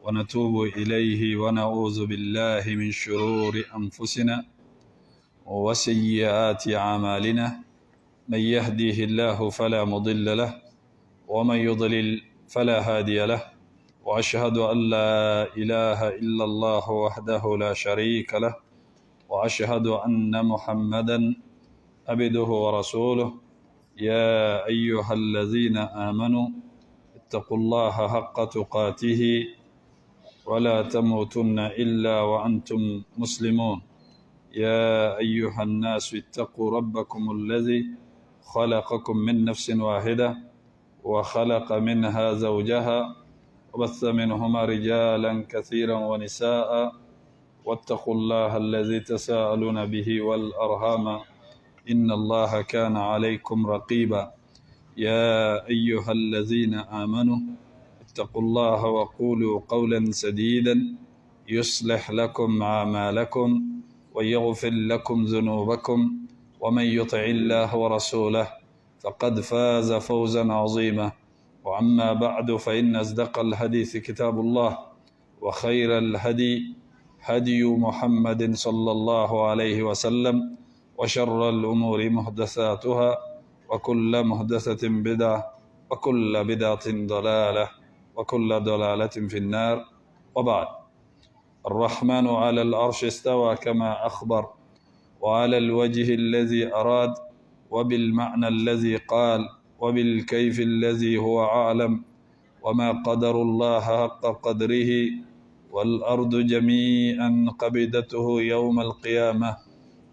ونتوب إليه ونعوذ بالله من شرور أنفسنا وسيئات أعمالنا من يهديه الله فلا مضل له ومن يضلل فلا هادي له وأشهد أن لا إله إلا الله وحده لا شريك له وأشهد أن محمدا عبده ورسوله يا أيها الذين آمنوا اتقوا الله حق تقاته ولا تموتن إلا وأنتم مسلمون يا أيها الناس اتقوا ربكم الذي خلقكم من نفس واحدة وخلق منها زوجها وبث منهما رجالا كثيرا ونساء واتقوا الله الذي تساءلون به والأرحام إن الله كان عليكم رقيبا يا أيها الذين آمنوا اتقوا الله وقولوا قولا سديدا يصلح لكم أعمالكم ويغفر لكم ذنوبكم ومن يطع الله ورسوله فقد فاز فوزا عظيما وأما بعد فإن أصدق الحديث كتاب الله وخير الهدي هدي محمد صلى الله عليه وسلم وشر الأمور محدثاتها وكل محدثة بدعة وكل بدعة ضلالة وكل ضلالة في النار وبعد الرحمن على العرش استوى كما أخبر وعلى الوجه الذي أراد وبالمعنى الذي قال وبالكيف الذي هو أعلم وما قدر الله حق قدره والأرض جميعا قبضته يوم القيامة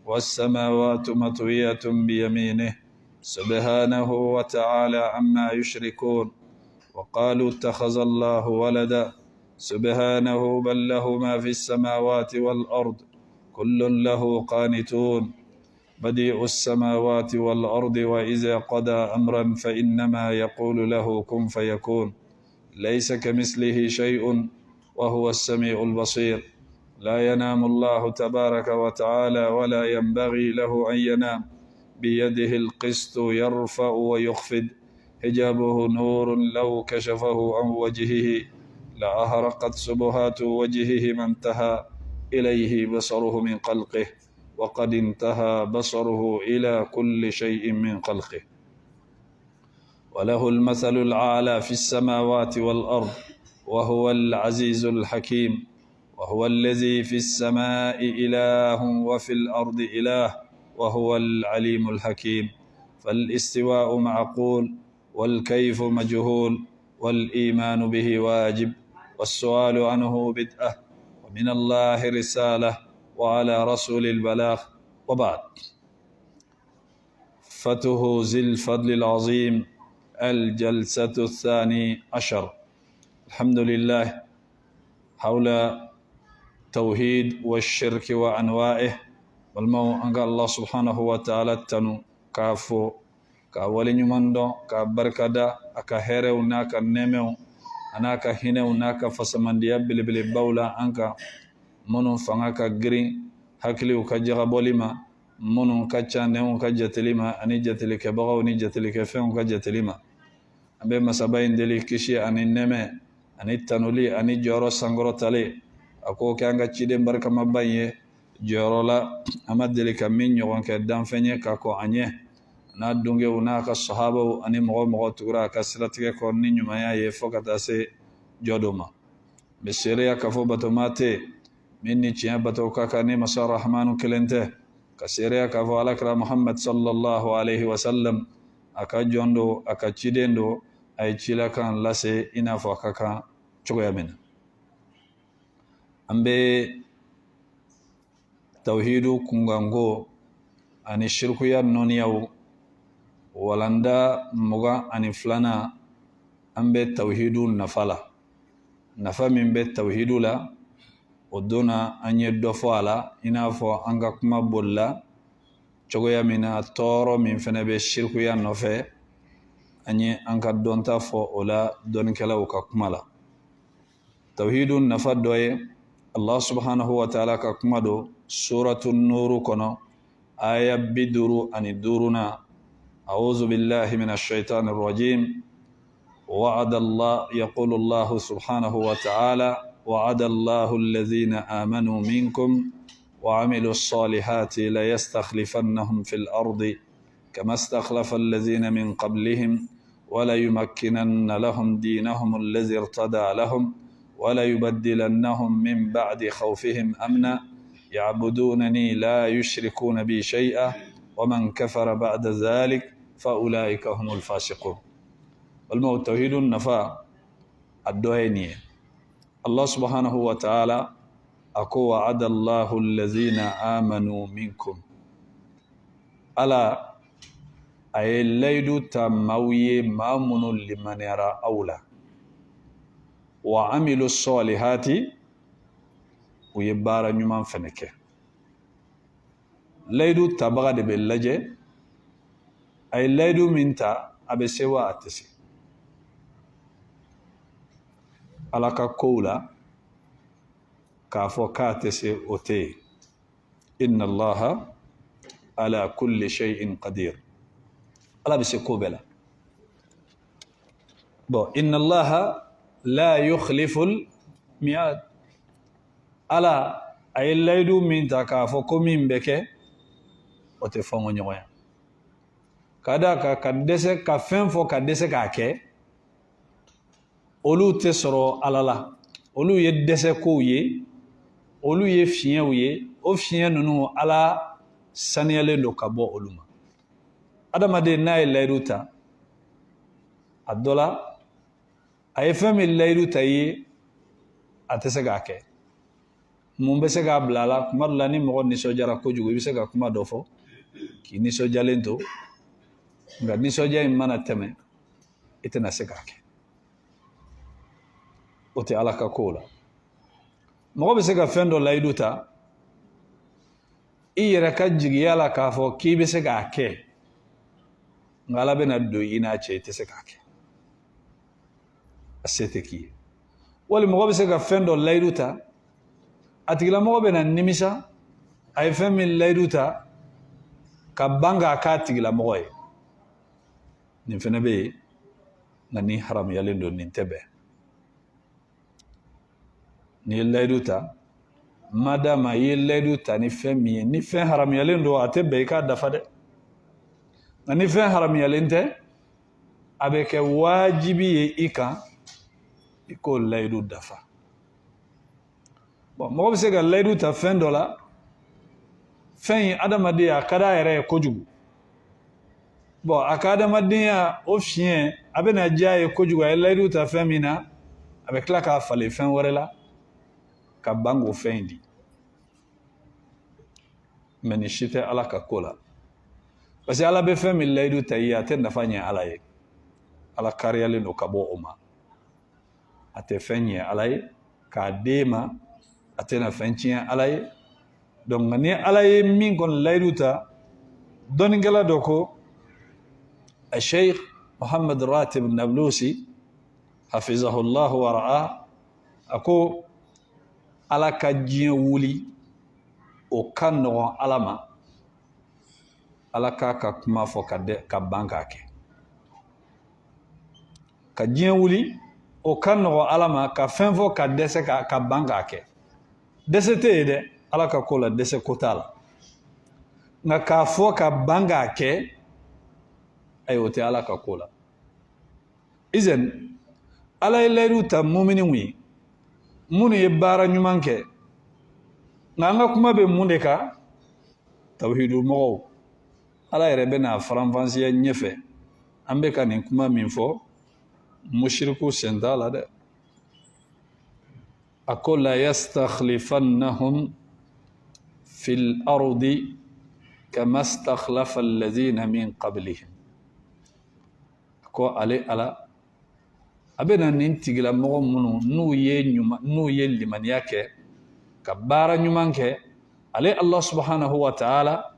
والسماوات مطوية بيمينه سبحانه وتعالى عما يشركون وقالوا اتخذ الله ولدا سبحانه بل له ما في السماوات والأرض كل له قانتون بديع السماوات والأرض وإذا قضى أمرا فإنما يقول له كن فيكون ليس كمثله شيء وهو السميع البصير لا ينام الله تبارك وتعالى ولا ينبغي له أن ينام بيده القسط يرفع ويخفض حجابه نور لو كشفه عن وجهه لأهرقت سبهات وجهه ما انتهى إليه بصره من خلقه وقد انتهى بصره إلى كل شيء من خلقه وله المثل الأعلى في السماوات والأرض وهو العزيز الحكيم وهو الذي في السماء إله وفي الأرض إله وهو العليم الحكيم فالاستواء معقول والكيف مجهول والإيمان به واجب والسؤال عنه بدعة ومن الله رسالة وعلى رسول البلاغ وبعد فتح ذي الفضل العظيم الجلسة الثاني عشر الحمد لله حول توحيد والشرك وأنواعه والمو أنقى الله سبحانه وتعالى تنو كافو كاولي نماندو كبركدا أكا هيرو ناكا نيمو أناكا هينو ناكا فسمانديا بلي باولا أنكا منو فناكا جرين hakiliw ka jagabɔli ma minnu ka ca nɛnw ka jateli ma ani jatelikɛbagaw ni jatelikɛfɛnw ka jateli ma an bɛ masaba in deli kisi ani nɛmɛ ani tanuli ani jɔyɔrɔ sankɔrɔtali a ko kɛ an ka ciden barikamaba in ye jɔyɔrɔ la an ma deli ka min ɲɔgɔn kɛ danfɛn ye ka kɔn an ɲɛ n'a donkew n'a ka sahabaw ani mɔgɔ mɔgɔ tugura a ka siratigɛ kɔ ni ɲumanya ye fɔ ka taa se jɔ dɔ ma n bɛ seereya k'a fɔ batoma tɛ min ni tiɲɛ bato ka kan ni masa rahmanu kelen tɛ ka seereya k'a fɔ alakira muhammad sallallahu alaihi wasallam a ka jɔn do a ka ciden do a ye cilakan lase i n'a fɔ a ka kan cogoya min na an bɛ tawhidu kunganko ani shirkuya nɔniyaw walanda 22 an bɛ tawhidu nafa la nafa min bɛ tawhidu la o donna an ye dɔ fɔ a la i n'a fɔ an ka kuma bolila cogoya min na tɔɔrɔ min fana bɛ shirkuya nɔfɛ an ye an ka dɔnta fɔ o la dɔnnikɛlaw ka kuma la tawhidu nafa dɔ ye Allah subhanahu wa ta'ala ka kuma do suratu nuru kɔnɔ aya 55 أعوذ بالله من الشيطان الرجيم وعد الله يقول الله سبحانه وتعالى وعد الله الذين آمنوا منكم وعملوا الصالحات ليستخلفنهم في الأرض كما استخلف الذين من قبلهم وليمكنن لهم دينهم الذي ارتدى لهم وليبدلنهم من بعد خوفهم أمنا يعبدونني لا يشركون بي شيئا ومن كفر بعد ذلك فأولئك هم الفاسقون. والموت توحيد النفاء الدعينية الله سبحانه وتعالى أكو وعد الله الذين آمنوا منكم ألا أي الليل تموي مامن لمن يرى أولى وعملوا الصالحات ويبارا نيمان فنكه ليدو تبغى باللجة أي ليدو منتا أبسوا أتسي على كقولا كافوكاتسي أوتي إن الله على كل شيء قدير على بسكو بلا إن الله لا يخلف الميعاد على أي ليدو منتا كافوكو من بكي وتفهموا نيويا كذا كدسة كفن فو كدسة كاكي olu tɛ sɔrɔ ala la olu ye dɛsɛ kow ye olu ye fiɲɛw ye o fiɲɛ ninnu ala saniyalen don ka bɔ olu ma adamaden n'a ye layidu ta a dɔ la a ye fɛn min layidu ta ye a tɛ se k'a kɛ mun bɛ se k'a bila a la kuma dɔ la ni mɔgɔ nisɔndiyara kojugu i bɛ se ka kuma dɔ fɔ k'i nisɔndiyalen to nka nisɔndiya in mana tɛmɛ i tɛna se k'a kɛ o tɛ ala ka kow la mɔgɔ bɛ se ka fɛn dɔ layidu ta i yɛrɛ ka jigiya la k'a fɔ k'i bɛ se k'a kɛ nka ala bɛna don i n'a cɛ i tɛ se k'a kɛ a se tɛ k'i ye wali mɔgɔ bɛ se ka fɛn dɔ layidu ta a tigilamɔgɔ bɛna nimisa a ye fɛn min layidu ta ka ban k'a k'a tigilamɔgɔ ye nin fɛnɛ bɛ yen nka nin haramuyalen don nin tɛ bɛn ni ye layidu ta madama i ye layidu ta ni fɛn min ye ni fɛn haramuyalen don a tɛ bɛn i k'a dafa dɛ nka ni fɛn haramuyalen tɛ a bɛ kɛ wajibi ye i kan i k'o layidu dafa mɔgɔ bɛ se ka layidu ta fɛn dɔ la fɛn in adamaden a ka d'a yɛrɛ ye kojugu a ka adamadenya o fiɲɛ a bɛna diya ye kojugu a ye layidu ta fɛn min na a bɛ tila k'a falen fɛn wɛrɛ la ka ban k'o fɛn in di mɛ nin si tɛ ala ka ko la parce que ala bɛ fɛn min layidu ta i ye a tɛ nafa ɲɛ ala ye ala kariyalen don ka bɔ o ma a tɛ fɛn ɲɛ ala ye k'a d'e ma a tɛna fɛn tiɲɛ ala ye donc ni ala ye min kɔni layidu ta dɔnnikɛla dɔ ko الشيخ محمد راتب النابلسي حفظه الله ورعاه أكو ala ka diɲɛ wuli o ka nɔgɔn ala ma ala k'a ka kuma fɔ ka ban k'a kɛ ka diɲɛ wuli o ka nɔgɔn ala ma ka fɛn fɔ ka dɛsɛ ka ban k'a kɛ dɛsɛ tɛ yen dɛ ala ka ko la dɛsɛ ko t'a la nka k'a fɔ ka ban k'a kɛ ayi o tɛ ala ka ko la izan ala ye layidu ta mumininw ye minnu ye baara ɲuman kɛ nka an ka kuma bɛ mun de kan tawhidu mɔgɔw ala yɛrɛ bɛna faranfasiya ɲɛfɛ an bɛ ka nin kuma min fɔ mushriku sen t'a la dɛ a ko la yastakhlifannahum fil ardi kama stakhlafa alladhina min qablihim a ko ale ala a bɛna nin tigilamɔgɔ minnu n'u ye limaniya kɛ ka baara ɲuman kɛ ale Allah subhanahu wa ta'ala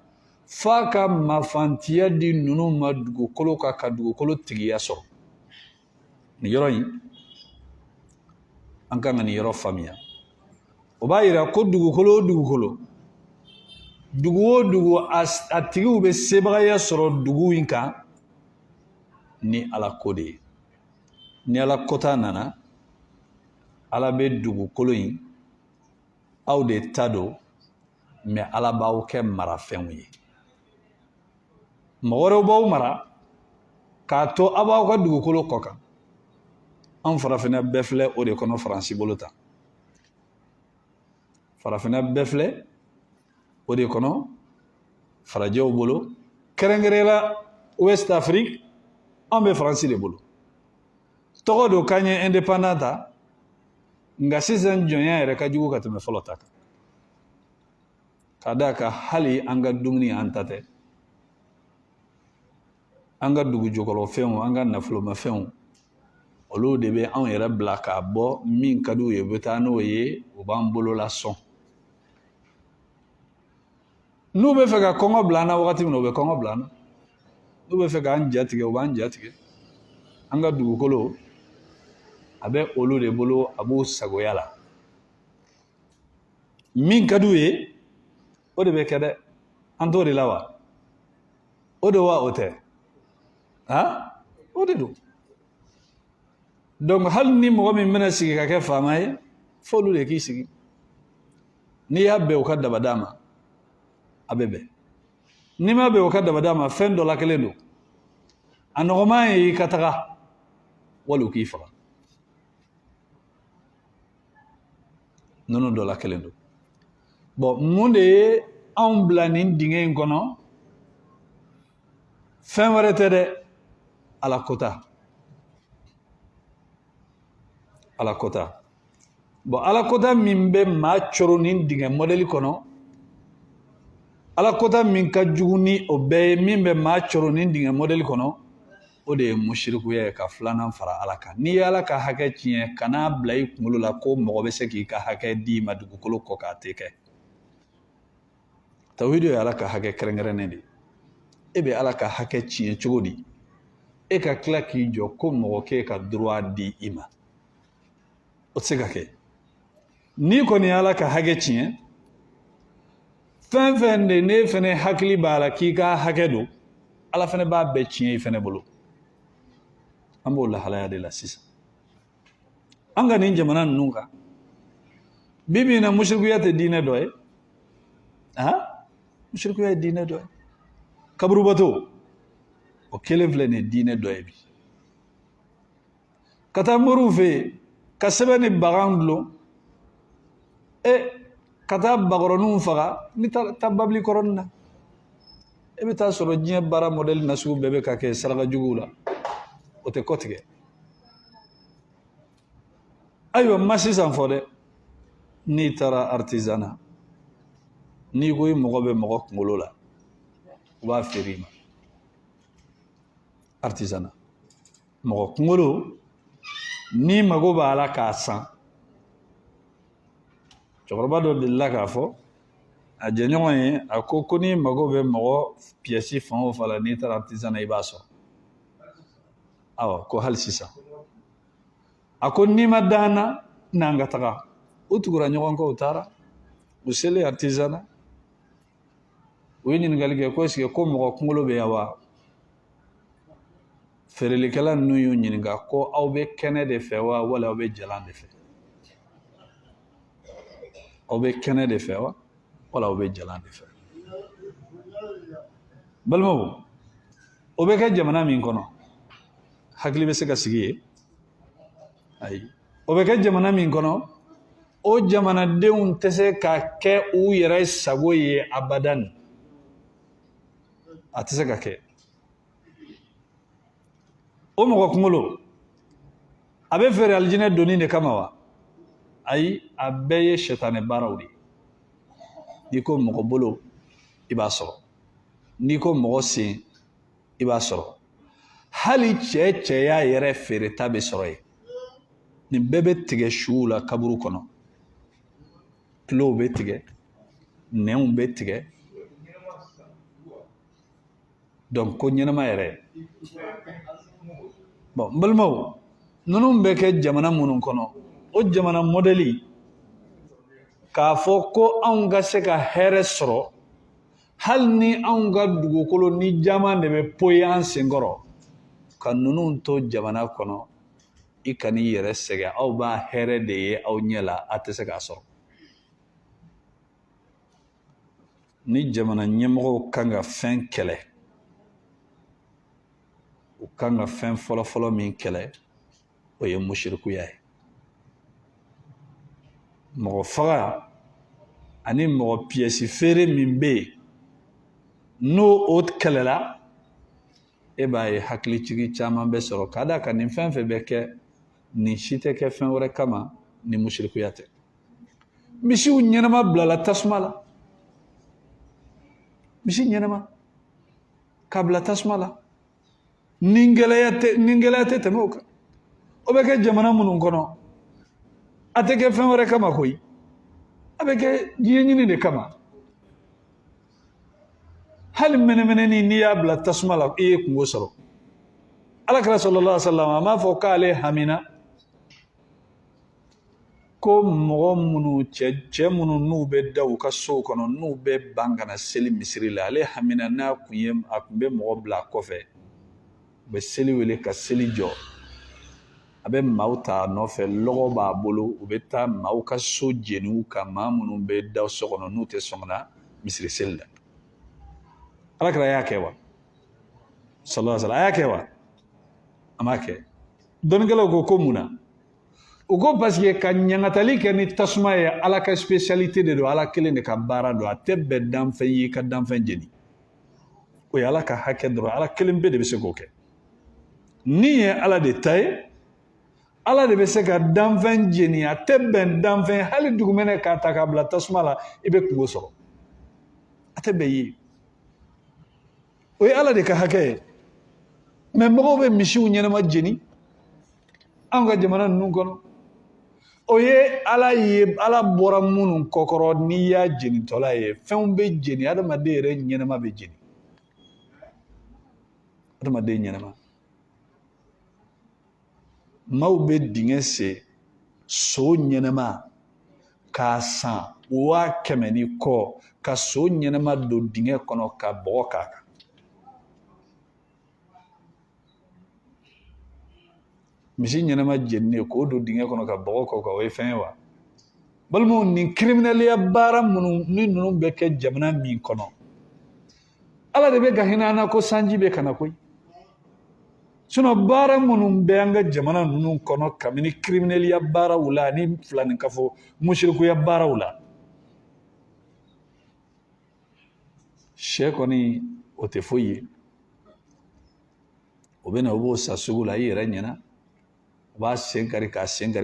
f'a ka mafantiya di ninnu ma dugukolo kan ka dugukolo tigiya sɔrɔ nin yɔrɔ in an kan ka nin yɔrɔ faamuya o b'a yira ko dugukolo o dugukolo dugu o dugu a tigiw bɛ sebagaya sɔrɔ dugu in kan ni ala ko de ye ni ala kota nana ala bɛ dugukolo in aw de ta don mais ala b'aw kɛ marafɛnw ye mɔgɔ wɛrɛw b'aw mara k'a to aw b'aw ka dugukolo kɔ kan an farafinna bɛɛ filɛ o de kɔnɔ faransi bolo tan farafinna bɛɛ filɛ o de kɔnɔ farajɛw bolo kɛrɛnkɛrɛnla West Afrique an bɛ faransi de bolo tɔgɔ don k'an ye indépendant ta nka sisan jɔnya yɛrɛ ka jugu ka tɛmɛ fɔlɔ ta kan ka d'a kan hali an ka dumuni an ta tɛ an ka dugujukɔrɔfɛnw an ka nafolomafɛnw olu de bɛ anw yɛrɛ bila k'a bɔ min ka d'u ye u bɛ taa n'o ye u b'an bolo lasɔn n'u bɛ fɛ ka kɔngɔ bila an na wagati min na u bɛ kɔngɔ bila an na n'u bɛ fɛ k'an jatigɛ u b'an jatigɛ an ka dugukolo a bɛ olu de bolo a b'u sagoya la min ka d'u ye o de bɛ kɛ dɛ an t'o de la wa o de wa o tɛ o de don donc hali ni mɔgɔ min bɛna sigi ka kɛ faama ye fo olu de k'i sigi n'i y'a bɛn u ka dabada ma a bɛ bɛn n'i ma bɛn u ka dabada ma fɛn dɔ la kelen don a nɔgɔman ye i ka taga wali u k'i faga ninnu dɔ la kelen don bon mun de ye anw bila nin dingɛ in kɔnɔ fɛn wɛrɛ tɛ dɛ ala kota ala kota bon ala kota min bɛ maa coro nin dingɛ modèle kɔnɔ ala kota min ka jugu ni o bɛɛ ye min bɛ maa coro nin dingɛ modèle kɔnɔ o de ye musirikuya ye ka filanan fara ala kan n'i ye ala ka hakɛ tiɲɛ kan'a bila i kunkolo la ko mɔgɔ bɛ se k'i ka hakɛ d'i ma dugukolo kɔ k'a tɛ kɛ tawhidu ye ala ka hakɛ kɛrɛnkɛrɛnnen de ye e bɛ ala ka hakɛ tiɲɛ cogo di e ka tila k'i jɔ ko mɔgɔ k'e ka droit di i ma o tɛ se ka kɛ n'i kɔni ye ala ka hakɛ tiɲɛ fɛn fɛn de ne fɛnɛ hakili b'a la k'i ka hakɛ don ala fɛnɛ b'a bɛɛ tiɲɛ i fɛnɛ bolo an b'o lahalaya de la sisan an ka nin jamana ninnu kan bi bi in na musirikuya tɛ diinɛ dɔ ye musirikuya ye diinɛ dɔ ye kaburubato o kelen filɛ nin ye diinɛ dɔ ye bi ka taa moriw fɛ yen ka sɛbɛn ni bagan dulon ka taa bakɔrɔninw faga ni taa babili kɔrɔnin na e bɛ taa sɔrɔ diɲɛ baara modèle nasugu bɛɛ bɛ ka kɛ saraka juguw la o tɛ kɔtigɛ ayiwa ma sisan fɔ dɛ n'i taara artisanat n'i ko i mɔgɔ bɛ mɔgɔ kunkolo la u b'a feere i ma artisanat mɔgɔ kunkolo n'i mago b'a la k'a san cɛkɔrɔba dɔ delila k'a fɔ a jɛɲɔgɔn ye a ko n'i mago bɛ mɔgɔ piyɛsi fan o fan la n'i taara artisanat i b'a sɔrɔ awɔ ko hali sisan a ko n'i ma d'an na n'an ka taga u tugura ɲɔgɔn kɔ u taara u selen artisanat u ye ɲininkali kɛ ko est-ce que ko mɔgɔ kunkolo bɛ yan wa feerelikɛla ninnu y'u ɲininka ko aw bɛ kɛnɛ de fɛ wa wala aw bɛ jalan de fɛ aw bɛ kɛnɛ de fɛ wa wala aw bɛ jalan de fɛ balimaw o bɛ kɛ jamana min kɔnɔ hakili bɛ se ka sigi yen ayi o bɛ kɛ jamana min kɔnɔ o jamanadenw tɛ se ka kɛ u yɛrɛ sago ye abadan a tɛ se ka kɛ o mɔgɔ kunkolo a bɛ feere alijinɛ donni de kama wa ayi a bɛɛ ye sɛtanɛ baaraw de ye n'i ko mɔgɔ bolo i b'a sɔrɔ n'i ko mɔgɔ sen i b'a sɔrɔ hali cɛya yɛrɛ feereta bɛ sɔrɔ yen nin bɛɛ bɛ tigɛ suw la kaburu kɔnɔ tulow bɛ tigɛ nɛnw bɛ tigɛ donc ko ɲɛnama yɛrɛ bon n balimaw ninnu bɛ kɛ jamana minnu kɔnɔ o jamana modèle k'a fɔ ko anw ka se ka hɛrɛ sɔrɔ hali ni anw ka dugukolo ni jama de bɛ poyi an senkɔrɔ ka ninnu to jamana kɔnɔ i kan'i yɛrɛ sɛgɛn aw b'a hɛrɛ de ye aw ɲɛ la a tɛ se k'a sɔrɔ ni jamana ɲɛmɔgɔw kan ka fɛn kɛlɛ u kan ka fɛn fɔlɔfɔlɔ min kɛlɛ o ye musirikuya ye mɔgɔ faga ani mɔgɔ piyɛsi feere min bɛ yen n'o o kɛlɛla e b'a ye hakilitigi caman bɛ sɔrɔ ka d'a kan nin fɛn fɛn bɛ kɛ nin si tɛ kɛ fɛn wɛrɛ kama ni musirikuya tɛ misiw ɲɛnama bilala tasuma la misi ɲɛnama k'a bila tasuma la ni gɛlɛya tɛ tɛmɛ o kan o bɛ kɛ jamana minnu kɔnɔ a tɛ kɛ fɛn wɛrɛ kama koyi a bɛ kɛ diɲɛ ɲini de kama hali mɛnɛmɛnɛni n'i y'a bila tasuma la i ye kungo sɔrɔ alakira sallallahu alaihi wa sallam a m'a fɔ k'ale hamina ko mɔgɔ minnu cɛ minnu n'u bɛ da u ka sow kɔnɔ n'u bɛ ban ka na seli misiri la ale hamina n'a kun bɛ mɔgɔ bila a kɔfɛ u bɛ seli wele ka seli jɔ a bɛ maaw ta a nɔfɛ lɔgɔ b'a bolo u bɛ taa maaw ka so jeniw ka maa minnu bɛ da so kɔnɔ n'u tɛ sɔn ka na misiri seli la alakira y'a kɛ wa sallallahu alaihi wa sallam a y'a kɛ wa a m'a kɛ dɔnnikɛlaw ko mun na u ko parce que ka ɲagatali kɛ ni tasuma ye ala ka spécialité de don ala kelen de ka baara don a tɛ bɛn danfɛn ye ka danfɛn jeni o ye ala ka hakɛ dɔrɔn ala kelen bɛɛ de bɛ se k'o kɛ ni ye ala de ta ye ala de bɛ se ka danfɛn jeni a tɛ bɛn danfɛn hali dugumɛnɛ k'a ta k'a bila tasuma la i bɛ kungo sɔrɔ a tɛ bɛn ye o ye ala de ka hakɛ ye mɛ mɔgɔw bɛ misiw ɲɛnama jeni anw ka jamana ninnu kɔnɔ o ye ala bɔra minnu kɔkɔrɔ n'i y'a jenitɔla ye fɛnw bɛ jeni adamaden yɛrɛ ɲɛnama bɛ jeni adamaden ɲɛnama maaw bɛ dingɛ sen so ɲɛnama k'a san 100,000 ni kɔ ka so ɲɛnama don dingɛ kɔnɔ ka bɔgɔ k'a kan misi ɲɛnama jeninen k'o don dingɛ kɔnɔ ka bɔgɔ kɔ kan o ye fɛn ye wa balimaw nin criminaliya baara minnu ni ninnu bɛ kɛ jamana min kɔnɔ ala de bɛ ka hinɛ an na ko sanji bɛ ka na koyi baara minnu bɛ an ka jamana ninnu kɔnɔ kabini criminaliya baaraw la ani filanikafo musirikuya baaraw la sɛ kɔni o tɛ foyi ye o bɛ na o b'o sa sugu la i yɛrɛ ɲɛna u b'a sen kari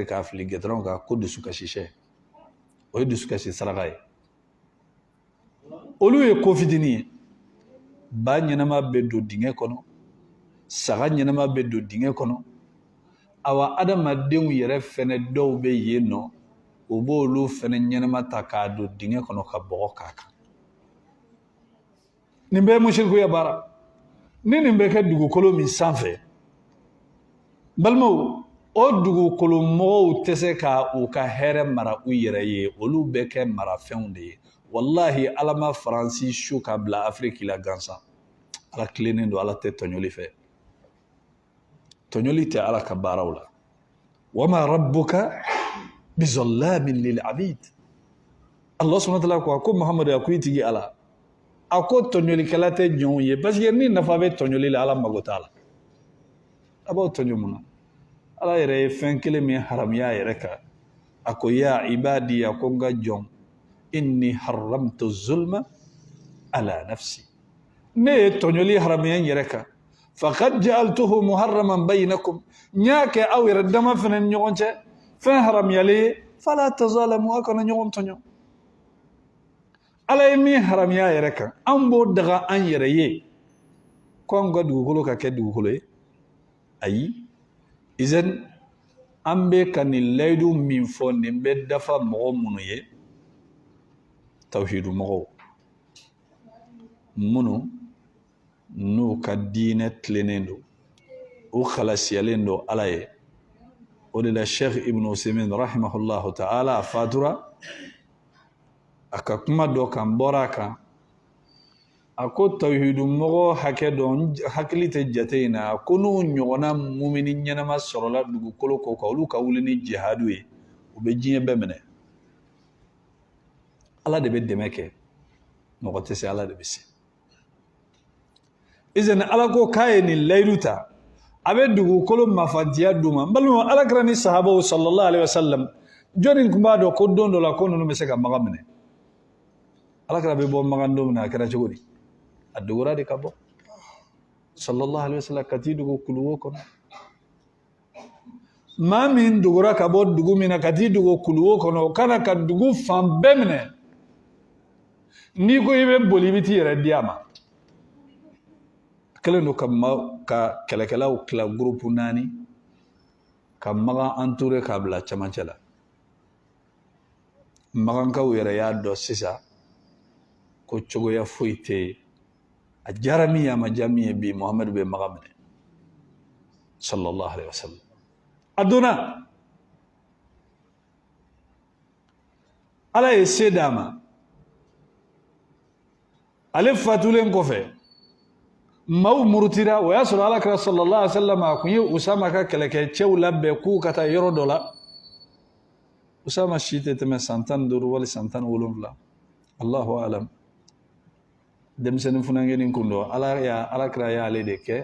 k'a fili gɛtɔrɔn kan ko dusukasi sɛ o ye dusukasi saraka ye olu ye ko fitinin ye ba ɲɛnama bɛ don dingɛ kɔnɔ saga ɲɛnama bɛ don dingɛ kɔnɔ awa adamadenw yɛrɛ fɛnɛ dɔw bɛ yen nɔ u b'olu fɛnɛ ɲɛnama ta k'a don dingɛ kɔnɔ ka bɔgɔ k'a kan nin bɛɛ ye musirikuya baara ni nin bɛ kɛ dugukolo min sanfɛ balimaw o dugukolo mɔgɔw tɛ se ka u ka hɛrɛ mara u yɛrɛ ye olu bɛ kɛ marafɛnw de ye wallahi ala ma faransi su ka bila afiriki la gansan ala tilennen don ala tɛ tɔɲɔli fɛ tɔɲɔli tɛ ala ka baaraw la wama rabbuka bizallamin lil abid allah subhanahu wa ta'ala ko muhamadu a ko i tigi ala a ko tɔɲɔlikɛla tɛ jɔnw ye parce que ni nafa bɛ tɔɲɔli la ala mago t'a la a b'aw tɔɲɔ mun na ala yɛrɛ ye fɛn kelen min haramuya yɛrɛ kan a ko ya ibadi a ko n ka jɔn inni haramtu zulma ala nafsi ne ye tɔɲɔli haramuya n yɛrɛ kan faqad ja'altuhu muharraman baynakum n y'a kɛ aw yɛrɛ dama fɛnɛ ni ɲɔgɔn cɛ fɛn haramuyalen ye fala tazalamu aw kana ɲɔgɔn tɔɲɔ ala ye min haramuya yɛrɛ kan an b'o daga an yɛrɛ ye ko an ka dugukolo ka kɛ dugukolo ye ayi izan an bɛ ka nin layidu min fɔ nin bɛ dafa mɔgɔ minnu ye tawhidu mɔgɔw minnu n'u ka diinɛ tilennen don u halasiyalen don ala ye o de la sheikh ibn usaimin rahimahullahu ta'ala a fatura a ka kuma dɔ kan bɔra a kan ako tawhidu mogo hake don hakili te jateina kunu nyona mumini nyanama sorola dugu kolo ko ka ulu ka wulini jihadu e ube jiye bemene ala de be demeke mogo te se ala de be se izen ala ko kaye ni layluta abe dugu kolo mafantiya duma balmo ala krani sahaba sallallahu alaihi wasallam jonin kuma do ko dondo la ko nunu be se ka magamene ala kra be bo magando na kra chogodi adugura de kabo sallallahu alaihi wasallam kati dugu kuluwo kono ma min dugura kabo dugu mina kati dugu kuluwo kono kana ka dugu fambe mene ni ko ibe bolibiti yere diama keleno ka kelekelaw kila groupe nani ka maga entouré ka bla chamancela magan ka yere ya do sisa ko chogo ya foite a jarami ya majami bi muhammad be magamne sallallahu alaihi wasallam aduna ala yesedama ale fatulen kofe maw murtira wa yasru ala kra sallallahu alaihi wasallam kunyi usama ka keleke chew labbe ku kata yoro dola usama shite teme santan duru wal santan wolumla Allahu alam dem sen funangenin kundo ala kra ya ale de ke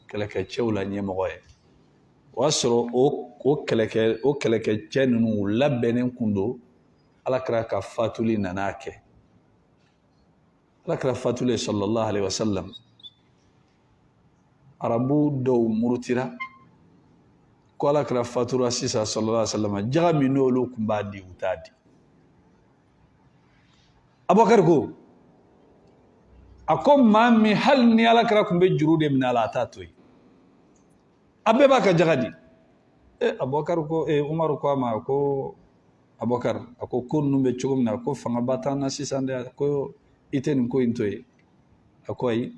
keleke chew la nyemo goye wasro o keleke chennu labbe nen kundo ala kra ka fatuli nanake ala kra fatuli sallallahu alaihi wasallam arabu do murutira ko ala kra fatura sisa sallallahu alaihi wasallam jagami nolu kumbadi utadi abakar ko akom mami hal ni ala kra kumbe jurude min ala tatoi abbe baka jagadi abakar ko umar ko ma ko abakar ako kunnu be chugumna ko fanga batana sisande ko iten ko intoy akoy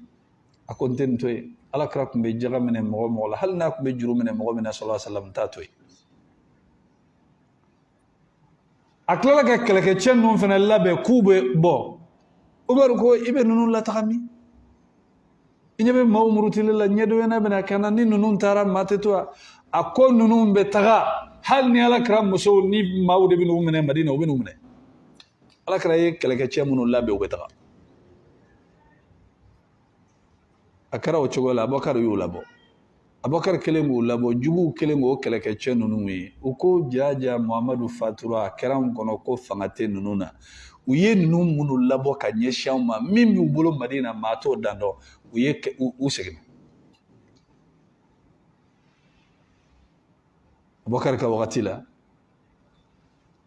akonten toy ala kra kumbe jagamene mo la hal na kumbe jurumene mo mena sallallahu alaihi wasallam tatoi aklala ka keleke chennu fena labe kube bo ubar ko ibe nunun la takami inyebe mawmurutil la nyedo yana bena kana ni nunun tara mateto akon nunun be taga hal ni ala kra muso ni mawde binu mene madina ubinu mene ala kra ye keleke chemunu labe ubetaga akara o chogola abakar yu labo abakar kelengu labo jugu kelengu keleke chenunu wi uko jaja muhammadu fatura keram kono ko fangate nununa uye nunu munu labo ka nyeshama mimi ubolo madina mato dando uye usegina abakar ka wakati la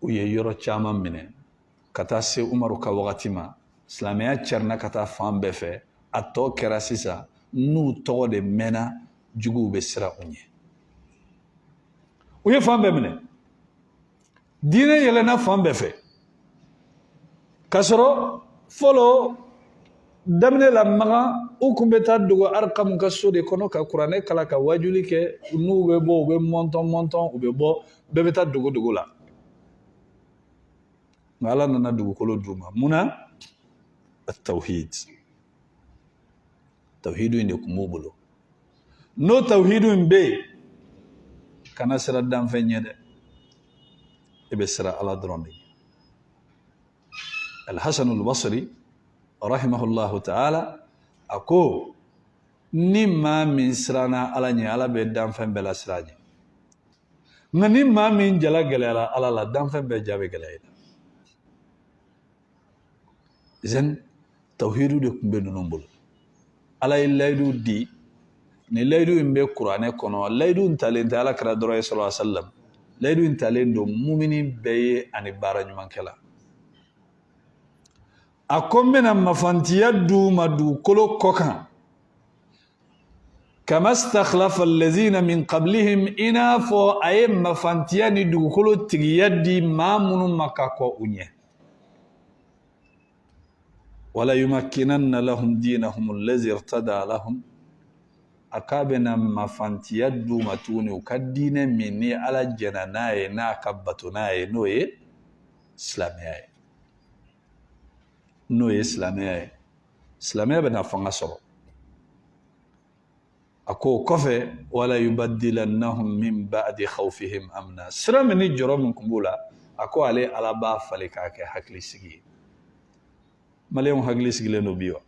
uye yoro chama mine kata se umaru ka wakati ma islamia charna kata fan befe ato kera sisa nu to de mena jugu be sira uye fan be mine dine yelena fan befe kasoro folo damne la maga ukumbeta dugo arkam kasso de kono ka qur'ane kala ka wajuli ke nu be bo be monton ube bo bebeta dugo la ngala nana dugo kolo duma muna at-tauhid tauhidu inde kumubulo no tauhidu mbe kana sira dam fenyede ibe sira ala drondi al-Hasan al-Basri rahimahullahu ta'ala ako ni ma min sirana ala nya ala be dam fen bela siraji ngani ma min jala gelala ala la dam fen be jabe gelala izen tauhidu de kumbe numbul ala ilaydu di ni laydu imbe qur'ane kono laydu talenta ala kra doro sallallahu alaihi wasallam laydu talendo mu'mini beye ani baranyuman kala akombena mafantiya du madu kolo kokan kama istakhlafa allazina min qablihim ina fo ay mafantiya ni du kolo tigiyadi mamunu makako unye wala yumakkinanna lahum dinahum allazi irtada lahum akabena mafantiya du matuni ukadine minni ala jananaye na kabatunaye noye islamiyya silamɛya bɛna fanga sɔrɔ a ko kɔfɛ wala yubaddilannahum min ba'di khawfihim amna sira min ni jɔrɔ min tun b'o la a ko ale ala b'a falen k'a kɛ hakilisigi ye maliyɛnw hakili sigilen don bi wa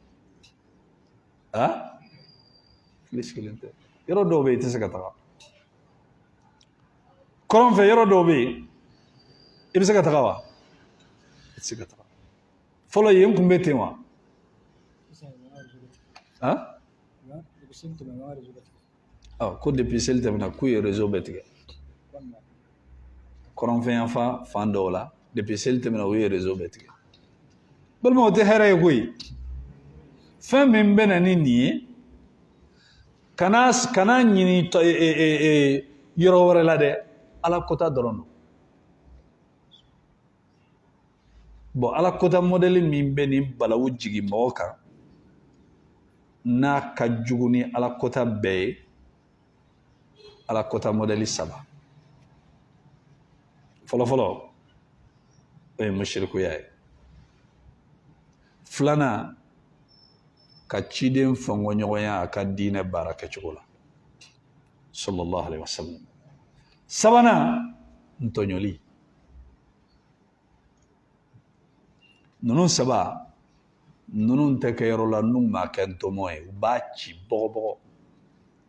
hakili sigilen tɛ yɔrɔ dɔw bɛ yen i tɛ se ka taga kɔrɔn fɛ yɔrɔ dɔw bɛ yen i bɛ se ka taga wa i tɛ se ka taga fɔlɔ yen kun bɛ ten wa ko depuis seli tɛmɛna k'u ye réseau bɛɛ tigɛ kɔrɔnfɛn fan dɔw la depuis seli tɛmɛna u ye réseau bɛɛ tigɛ balima o tɛ hɛrɛ ye koyi fɛn min bɛ na ni nin ye kana ɲini yɔrɔ wɛrɛ la dɛ ala kota dɔrɔn don bon ala kota modèle min bɛ nin balawu jigin mɔgɔ kan n'a ka jugu ni ala kota bɛɛ ye ala kota modèle 3 fɔlɔfɔlɔ o ye mushrikuya ye filanan ka ciden fɔnkɔɲɔgɔnya a ka diinɛ baara kɛcogo la sallallahu alaihi wasallam sabanan ntɔɲɔli ninnu saba ninnu tɛ kɛ yɔrɔ la n'u ma kɛ ntɔmɔ ye u b'a ci bɔgɔbɔgɔ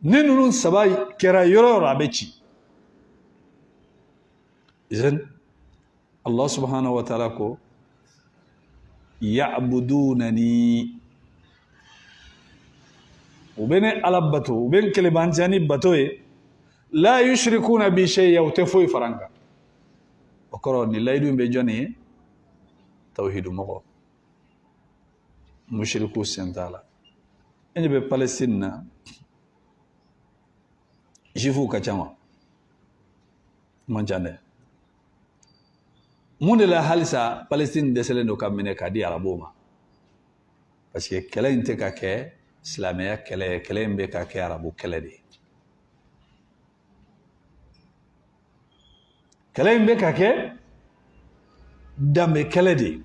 ni ninnu saba kɛra yɔrɔ yɔrɔ a bɛ ci idan Allah subhanahu wa ta'ala ko ya'budunani u bɛ ne ala bato u bɛ kelebantiya ni bato ye la yushrikuna bi shay'a u tɛ foyi fara n kan o kɔrɔ ni layidu bɛ jɔn ye tawhidu mɔgɔ mushriku sen t'a la e ɲɛ bɛ Palestine na juifuw ka ca wa man ca dɛ mun de la halisa Palestine dɛsɛlen don ka minɛ k'a di arabuw ma parce que kɛlɛ in tɛ ka kɛ silamɛya kɛlɛ ye kɛlɛ in bɛ ka kɛ arabu kɛlɛ de ye kɛlɛ in bɛ ka kɛ danbe kɛlɛ de ye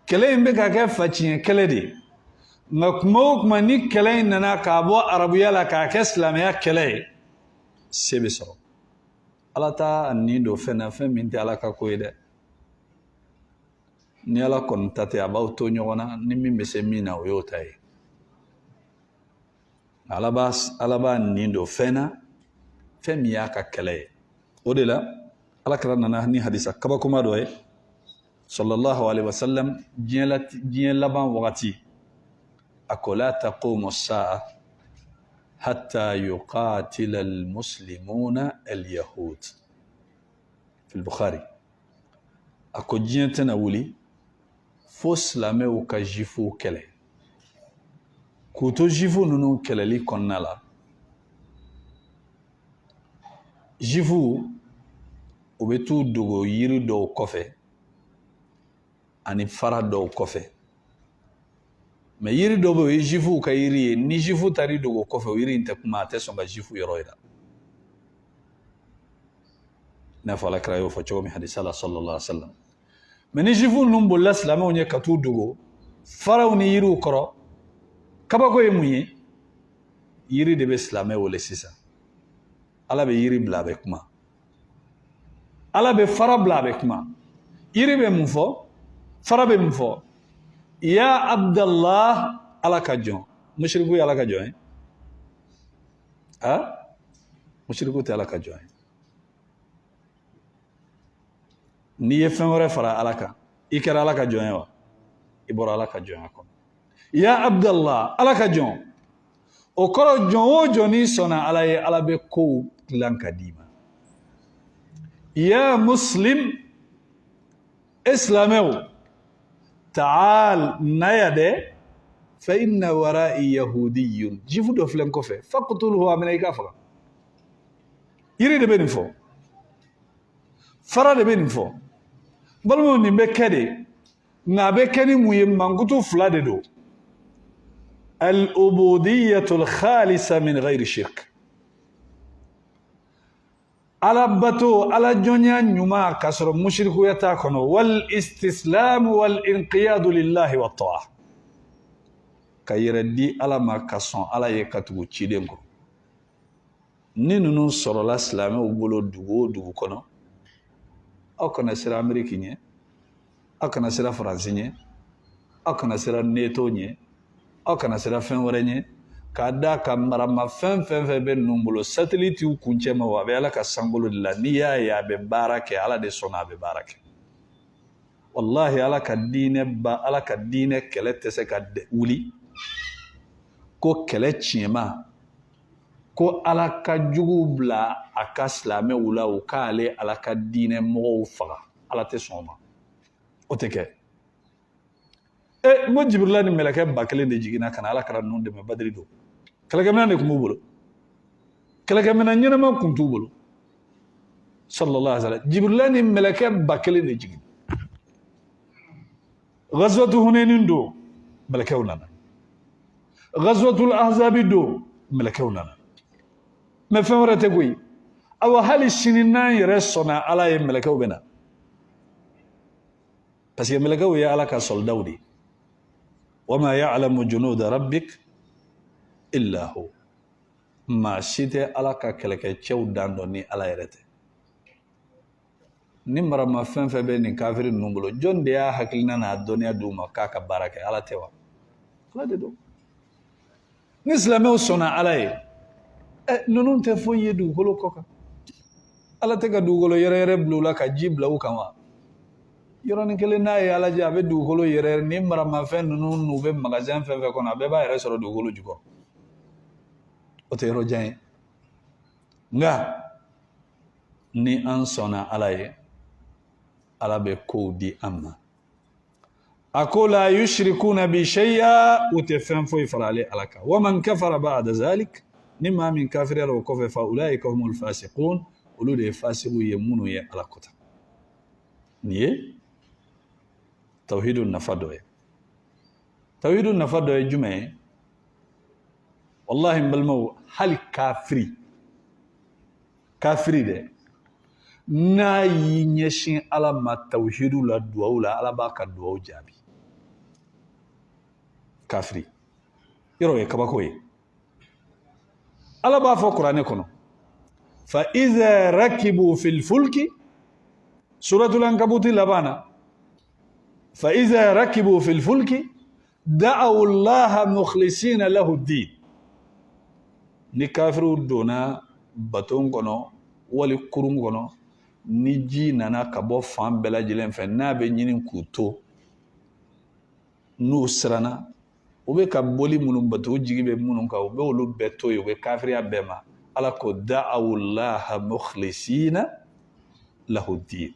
kɛlɛ in bɛ ka kɛ faciɲɛ kɛlɛ de ye nka kuma o kuma ni kɛlɛ in nana k'a bɔ arabuya la k'a kɛ silamɛya kɛlɛ ye se bɛ sɔrɔ ala t'a nin don fɛn na fɛn min tɛ ala ka ko ye dɛ ni ala kɔni ta tɛ a b'aw to ɲɔgɔn na ni min bɛ se min na o y'o ta ye ala b'a nin don fɛn na fɛn min y'a ka kɛlɛ ye o de la ala kɛra nana ni hadisa kabakoma dɔ ye sallallahu alaihi wasallam diɲɛ laban wagati a ko la taqumu as-sa'a hatta yuqatila al-muslimuna al-yahud fi al-Bukhari a ko diɲɛ tɛna wuli fo silamɛw ka juifuw kɛlɛ k'u to juifu ninnu kɛlɛli kɔnɔna la juifuw u bɛ t'u dogo yiri dɔw kɔfɛ ani fara dɔw kɔfɛ mais yiri dɔw bɛ o ye juifuw ka yiri ye ni juifu taar'i dogo kɔfɛ o yiri in tɛ kuma a tɛ sɔn ka juifu yɔrɔ yira i n'a fɔ alakira y'o fɔ cogo min hadisa la sallallahu alaihi wa sallam mais ni juifu ninnu bolila silamɛw ɲɛ ka t'u dogo faraw ni yiriw kɔrɔ kabako ye mun ye yiri de bɛ silamɛ wele sisan ala bɛ yiri bila a bɛ kuma ala bɛ fara bila a bɛ kuma yiri bɛ mun fɔ fara bɛ mun fɔ ya abdallah ala ka jɔn mushriku ye ala ka jɔn ye mushriku tɛ ala ka jɔn ye n'i ye fɛn wɛrɛ fara ala kan i kɛra ala ka jɔn ye wa i bɔra ala ka jɔnya kɔnɔ ya abdallah ala ka jɔn o kɔrɔ jɔn o jɔn n'i sɔnna ala ye ala bɛ kow dilan ka d'i ma ya muslim islamɛw taal naya dɛ fa inna wara'i yahudiyun jifu dɔ filɛ n kɔfɛ faqtuluhu a minɛ i ka faga yiri de bɛ nin fɔ fara de bɛ nin fɔ balimaw nin bɛ kɛ de nka a bɛ kɛ ni mun ye mankutu fila de don al-ubudiyatul khalisa min ghayri shirk ala bato ala jɔnya ɲuman k'a sɔrɔ mushrikuya t'a kɔnɔ wal istislamu wal inqiyadu lillahi wa ta'a ka yɛrɛ di ala ma ka sɔn ala ye ka tugu ciden kɔ ni ninnu sɔrɔla silamɛw bolo dugu o dugu kɔnɔ aw kana sira Ameriki ɲɛ aw kana sira Faransi ɲɛ aw kana sira NATO ɲɛ aw kana sira fɛn wɛrɛ ɲɛ k'a da ka marama fɛn fɛn bɛ ninnu bolo satellite y'u kuncɛ ma wa a bɛ ala ka sankolo de la n'i y'a ye a bɛ baara kɛ ala de sɔnna a bɛ baara kɛ wallahi ala ka diinɛ kɛlɛ tɛ se ka wuli ko kɛlɛ tiɲɛma ko ala ka jugu bila a ka silamɛw la u k'ale ala ka diinɛ mɔgɔw faga ala tɛ sɔn o ma o tɛ kɛ n ko Jibirila ni mɛlɛkɛ 1000 de jiginna ka na ala kɛra ninnu dɛmɛ Badiri don kɛlɛkɛminɛn de tun b'u bolo kɛlɛkɛminɛn ɲɛnama tun t'u bolo sallallahu alaihi wa sallam Jibirila ni mɛlɛkɛ 1000 de jigin Ghazwatu Hunainin don mɛlɛkɛw nana Ghazwatul Ahzabi don mɛlɛkɛw nana mais fɛn wɛrɛ tɛ koyi awa hali sini n'an yɛrɛ sɔnna ala ye mɛlɛkɛw bɛ na parce que mɛlɛkɛw ye ala ka soldaw de wama ya'lamu junuda rabbik illa hu maa si tɛ ala ka kɛlɛkɛcɛw dan dɔn ni ala yɛrɛ tɛ ni marama fɛn fɛn bɛ nin kafiri ninnu bolo jɔn de y'a hakilina n'a dɔnniya d'u ma k'a ka baara kɛ ala tɛ wa ala de don ni silamɛw sɔnna ala ye ninnu tɛ foyi ye dugukolo kɔ kan ala tɛ ka dugukolo yɛrɛ bila u la ka ji bila u kan wa yɔrɔnin kelen n'a ye ala jɛ a bɛ dugukolo yɛrɛ ni maramafɛn ninnu n'u bɛ magasin fɛn fɛn kɔnɔ a bɛɛ b'a yɛrɛ sɔrɔ dugukolo jukɔrɔ o tɛ yɔrɔ jan ye nka ni an sɔnna ala ye ala bɛ kow di an ma a ko la yushrikuna bi shay'a u tɛ fɛn foyi fara ale ala kan wa man kafara ba'da zalik ni maa min kafiriyara o kɔfɛ fa ulaika humul fasiqun olu de ye fasigiw ye minnu ye ala kota nin ye tawhidu nafa dɔ ye tawhidu nafa dɔ ye jumɛn ye wallahi n balimaw hali kafiri dɛ n'a y'i ɲɛsin ala ma tawhidu la duwawu la ala b'a ka duwawu jaabi kafiri yɔrɔ o ye kabako ye ala b'a fɔ kuranɛ kɔnɔ fa iza rakibu fil fulki suratul ankabuti laban na fa iza rakibu fil fulki da'aw allaha mukhlisina lahu ddin ni kafiriw donna baton kɔnɔ wali kurun kɔnɔ ni ji nana ka bɔ fan bɛɛ lajɛlen fɛ n'a bɛ ɲini k'u to n'u siranna u bɛ ka boli minnu bato u jigi bɛ minnu kan u bɛ olu bɛɛ to yen u bɛ kafiriya bɛɛ ma ala ko da'aw allaha mukhlisina lahu ddin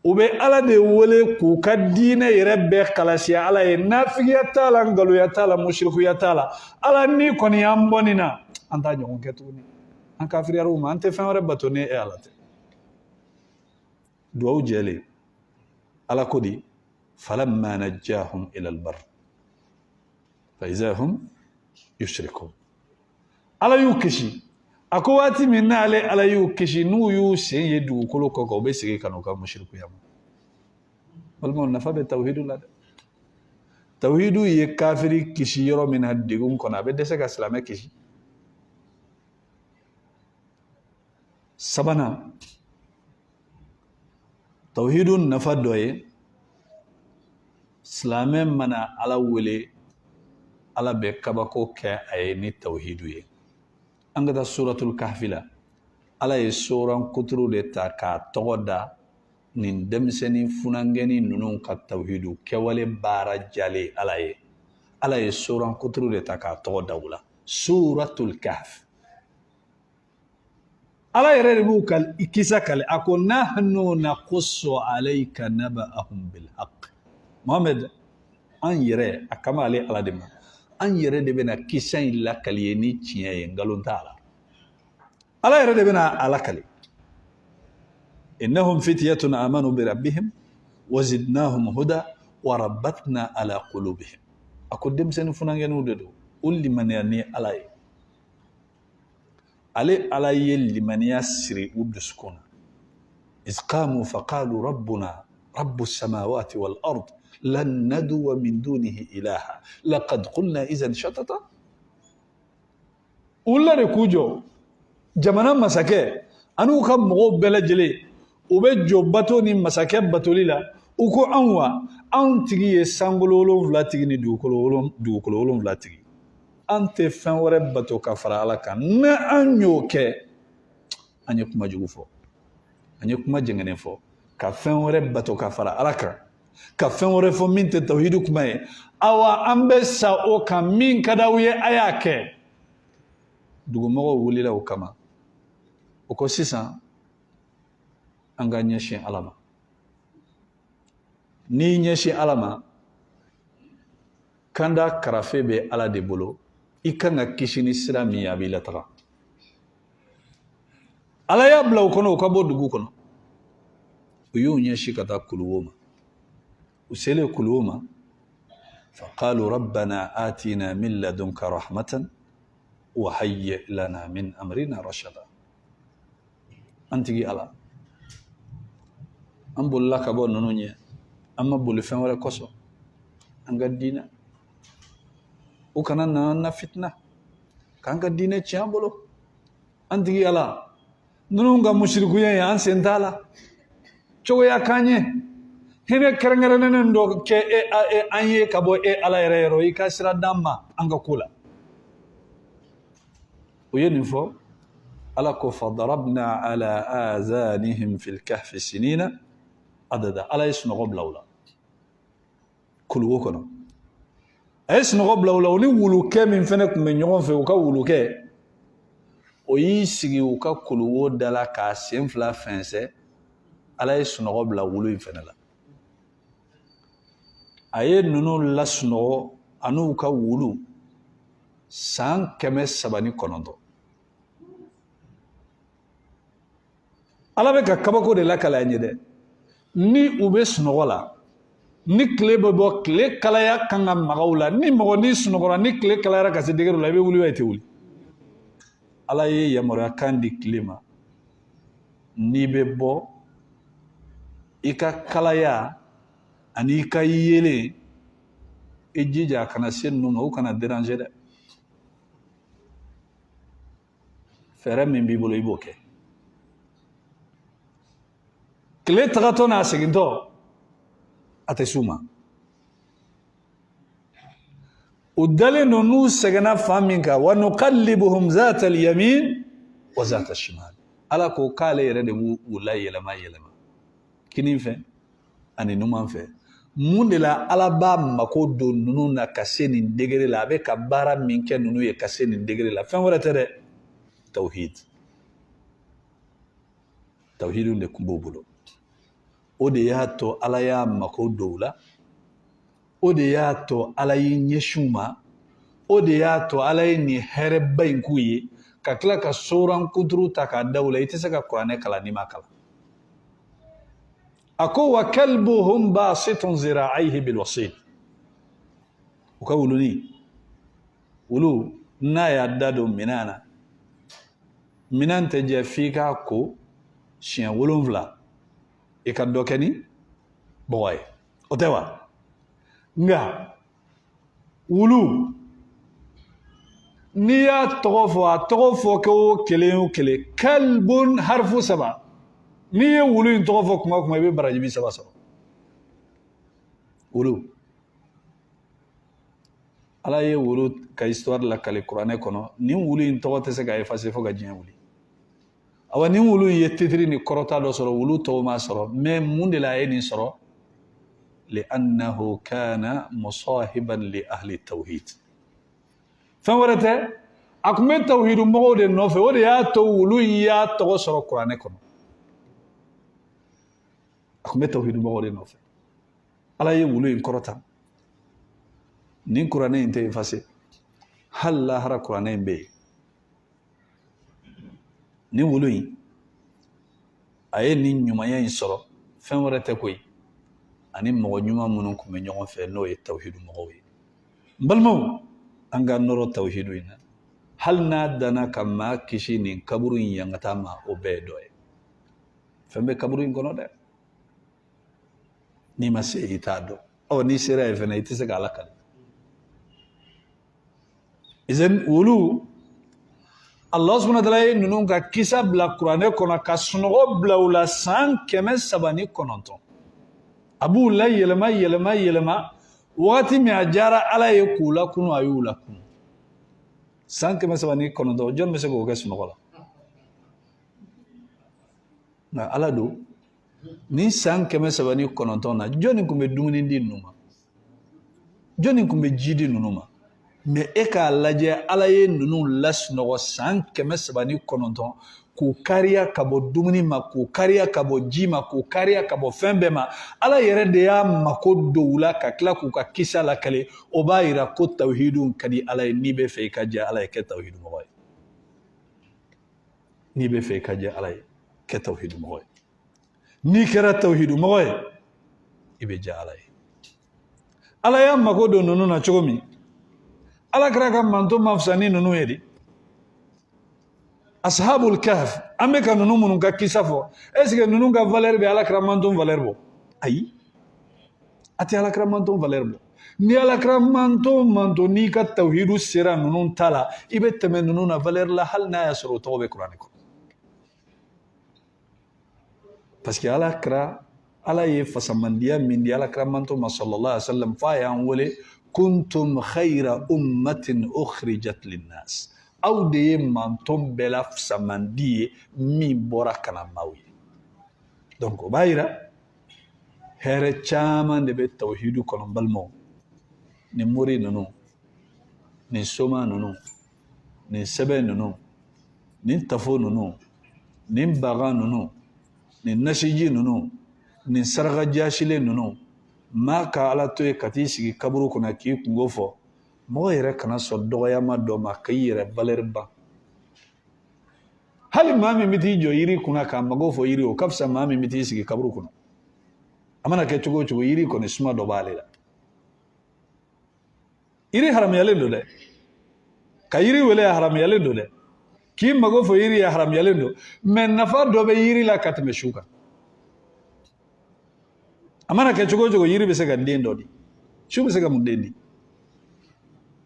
u bɛ ala de wele k'u ka diinɛ yɛrɛ bɛɛ kalasiya ala ye nafigiya t'a la nkalontigiya t'a la musirikuya t'a la ala ni kɔni y'an bɔ nin na an t'a ɲɔgɔn kɛ tuguni an kafiriyara u ma an tɛ fɛn wɛrɛ bato ni e ala tɛ duwawu jɛlen ala ko di falamma najjahum ila albar fa iza hum yushrikun ala y'u kisi a ko waati min n'ale ala y'u kisi n'u y'u sen ye dugukolo kɔ kan u bɛ segin ka n'u ka musirikuya ma balimaw nafa bɛ tawhidu la dɛ tawhidu ye kafiri kisi yɔrɔ min na degun kɔnɔ a bɛ dɛsɛ ka silamɛ kisi sabanan tawhidu nafa dɔ ye silamɛ mana ala wele ala bɛ kabako kɛ a ye ni tawhidu ye an ka taa suratul kahfi la ala ye soran kuturu de ta k'a tɔgɔ da nin denmisɛnnin funangɛni ninnu ka tawhidu kɛwale baara jalen ala ye soran kuturu de ta k'a tɔgɔ da u la suratul kahfi ala yɛrɛ de b'u ka kisa kale a ko nahnu naqussu alayka naba'ahum bil haqq Muhammad an yɛrɛ a kama ale ala de ma an yɛrɛ de bɛna kisa in lakali ye ni tiɲɛ ye ngalon t'a la ala yɛrɛ de bɛna a lakali innahum fityatun amanu bi rabbihim wa zidnahum huda wa rabbatna ala qulubihim a ko denmisɛnnin funangɛniw de don o limaniya ni ala ye ale ala ye limaniya siri u dusukun na iz qamu faqalu rabbuna rabbu samawati wal ard lan nadwa min dunihi ilaha laqad qulna idhan shatata ullare kujo jamana masake anu ka mogo belajele ube jobato ni masake batolila uko anwa an tigi ye sangololo vlatigi ni dugukolo vlatigi ante fen wɛrɛ bato ka fara ala kan ne an y'o kɛ an ye kuma jugu fɔ an ye kuma jɛngɛnen fɔ ka fɛn wɛrɛ bato ka fara ala kan ka fɛn wɛrɛ fɔ min tɛ tawhidu kuma ye awa an bɛ sa o kan min ka d'aw ye a y'a kɛ dugumɔgɔw wulila o kama o ko sisan an ka ɲɛsin ala ma n'i ɲɛsin ala ma kanda karafe bɛ ala de bolo i kan ka kisi ni sira min ye a b'i lataga ala y'a bila u kɔnɔ u ka bɔ dugu kɔnɔ u y'u ɲɛsin ka taa kuluwo ma u selen kuluwo ma faqalu rabbana atina min ladunka rahmatan wa hayyi lana min amrina rashada an tigi ala an bolila ka bɔ ninnu ɲɛ an ma boli fɛn wɛrɛ kɔsɔn an ka diinɛ u kana na fitna k'an ka diinɛ tiɲɛ an bolo an tigi ala ninnu ka musirikuya ye an sen t'a la cogoya k'an ye hinɛ kɛrɛnkɛrɛnnen dɔ kɛ an ye ka bɔ ala yɛrɛ yɔrɔ i ka sira d'an ma an ka ko la u ye nin fɔ ala ko fadarabna ala azanihim fil kahfi sinina adada ala ye sunɔgɔ bila u la kuluwo kɔnɔ a ye sunɔgɔ bila u la u ni wulukɛ min fɛnɛ tun bɛ ɲɔgɔn fɛ u ka wulukɛ o y'i sigi u ka kuluwo da la k'a sen fila fɛnsɛ ala ye sunɔgɔ bila wulu in fɛnɛ la a ye ninnu lasunɔgɔ an'u ka wulu san 309 ala bɛ ka kabako de lakala an ye dɛ ni u bɛ sunɔgɔ la ni tile bɛ bɔ tile kalaya kan ka maga u la ni mɔgɔ ni sunɔgɔra ni tile kalayara ka se degere la i bɛ wuli i tɛ wuli ala ye yamaruya kan di tile ma n'i bɛ bɔ i ka kalaya ani i ka yelen i jija a kana se ninnu ma u kana déranger dɛ fɛɛrɛ min b'i bolo i b'o kɛ tile tagatɔ n'a segintɔ a tɛ s'u ma u dalen don n'u sɛgɛnna fan min kan wa nuqallibuhum zata al-yamin wa zata al-shimal ala ko k'ale yɛrɛ de b'u layɛlɛma yɛlɛma kini fɛ ani numan fɛ mun de la ala b'a mako don ninnu na ka se nin degere la a bɛ ka baara min kɛ ninnu ye ka se nin degere la fɛn wɛrɛ tɛ dɛ tawhid tawhidun de tun b'o bolo o de y'a to ala y'a mako don u la o de y'a to ala y'i ɲɛsin u ma o de y'a to ala ye nin hɛrɛba in k'u ye ka tila ka soran kuturu ta k'a da u la i tɛ se ka kuranɛ kalan n'i ma kalan a ko wa kalbuhum basitun zira'ayhi bil wasit u ka wuluni wulu n'a y'a da don minan na minan tɛ jɛ f'i k'a ko siɲɛ 7 i ka dɔ kɛ ni bɔgɔ ye o tɛ wa nka wulu n'i y'a tɔgɔ fɔ a tɔgɔ fɔ kɛ o kelen o kelen kalbun harfu 3 n'i ye wulu in tɔgɔ fɔ kuma o kuma i bɛ baraji 7 sɔrɔ wulu ala ye wulu ka histoire lakale kuranɛ kɔnɔ nin wulu in tɔgɔ tɛ se ka effacer fo ka diɲɛ wuli awa nin wulu in ye titiri ni kɔrɔta dɔ sɔrɔ wulu tɔw ma sɔrɔ mais mun de la a ye nin sɔrɔ li'annahu kana musahiban li ahli tawhid fɛn wɛrɛ tɛ a tun bɛ tawhidu mɔgɔw de nɔfɛ o de y'a to wulu in y'a tɔgɔ sɔrɔ kuranɛ kɔnɔ a tun bɛ tawhidu mɔgɔw de nɔfɛ ala ye wulu in kɔrɔta nin kuranɛ in tɛ effacer hali lahara kuranɛ in bɛ yen nin wulu in a ye nin ɲumanya in sɔrɔ fɛn wɛrɛ tɛ koyi ani mɔgɔ ɲuman minnu tun bɛ ɲɔgɔn fɛ n'o ye tawhidu mɔgɔw ye n balimaw an ka nɔrɔ tawhidu in na hali n'a danna ka maa kisi nin kaburu in yankata ma o bɛɛ ye dɔ ye fɛn bɛ kaburu in kɔnɔ dɛ n'i ma se i t'a dɔn أو نيسيرا يفنى يتسق على كلام إذن ولو الله سبحانه وتعالى ننون كيسا بلا قرآن كنا كسنغو بلا ولا سان كمن سباني كنونتون أبو لا يلما وقت ما جارا على يكولا كنو أيولا كنو سان كمن سباني كنونتون جون مسكو كسنغو لا na ala do ni san kɛmɛ saba ni kɔnɔntɔn na jɔnni kun bɛ dumuni di ninnu ma jɔnni kun bɛ ji di ninnu ma mɛ e k'a lajɛ ala ye ninnu lasunɔgɔ san kɛmɛ saba ni kɔnɔntɔn k'u kariya ka bɔ dumuni ma k'u kariya ka bɔ ji ma k'u kariya ka bɔ fɛn bɛɛ ma ala yɛrɛ de y'a mako don u la ka tila k'u ka kisa lakale o b'a yira ko tawhidu ka di ala ye n'i bɛ fɛ i ka diya ala ye kɛ tawhidu mɔgɔ ye n'i bɛ fɛ i ka diya ala ye kɛ tawhidu mɔgɔ ye n'i kɛra tawhidu mɔgɔ ye i bɛ diya ala ye ala y'a mako don ninnu na cogo min ala kɛra ka manto ma fisa ni ninnu ye de ashabul kahf an bɛ ka ninnu minnu ka kisa fɔ est ce que ninnu ka valeur bɛ ala kɛra manto valeur bɔ ayi a tɛ ala kɛra manto valeur bɔ ni ala kɛra manto n'i ka tawhidu sera ninnu ta la i bɛ tɛmɛ ninnu na valeur la hali n'a y'a sɔrɔ o tɔgɔ bɛ kuranɛ kɔnɔ parce que ala kɛra ala ye fasamandiya min di ala kɛra manto ma sallallahu alaihi wa sallam f'a y'an wele kuntum khayra ummatin ukhrijat linnas aw de ye manto bɛɛ la fasamandi ye min bɔra ka na maaw ye donc o b'a yira hɛrɛ caman de bɛ tawhidu kɔnɔ n balimaw nin mori ninnu nin soma ninnu nin sɛbɛn ninnu nin tafo ninnu nin baga ninnu nin nasiji ninnu nin saraka jaasilen ninnu maa ka ala to ye ka t'i sigi kaburu kɔnɔ k'i kungo fɔ mɔgɔ yɛrɛ kana sɔn dɔgɔyama dɔ ma ka i yɛrɛ valeur ban hali maa min bɛ t'i jɔ yiri kunna k'a mago fɔ yiri o ka fisa maa min bɛ t'i sigi kaburu kɔnɔ a mana kɛ cogo o cogo yiri kɔni suma dɔ b'ale la yiri haramuyalen don dɛ ka yiri wele haramuyalen don dɛ k'i mago fɔ yiri ye haramuyalen don mɛ nafa dɔ bɛ yiri la ka tɛmɛ su kan a mana kɛ cogo o cogo yiri bɛ se ka den dɔ di su bɛ se ka mun den di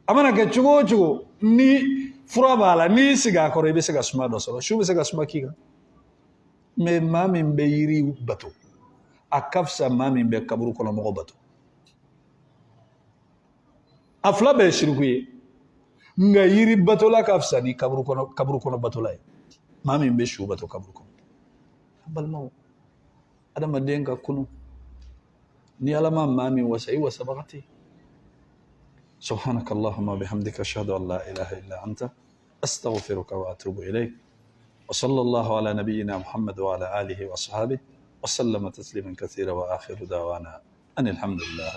a mana kɛ cogo o cogo ni fura b'a la n'i sigi a kɔrɔ i bɛ se ka suma dɔ sɔrɔ su bɛ se ka suma k'i kan mɛ maa min bɛ yiri bato a ka fisa maa min bɛ kaburu kɔnɔ mɔgɔ bato a fila bɛɛ ye shiriku ye nka yiri batola ka fisa ni kaburu kɔnɔ batola ye maa min bɛ su bato kaburu kɔnɔ a balimaw adamaden ka kunu ni ala ma maa min wasa i wasabaga tɛ سبحانك اللهم وبحمدك أشهد أن لا إله إلا أنت أستغفرك وأتوب إليك وصلى الله على نبينا محمد وعلى آله وصحبه وسلم تسليما كثيرا وآخر دعوانا أن الحمد لله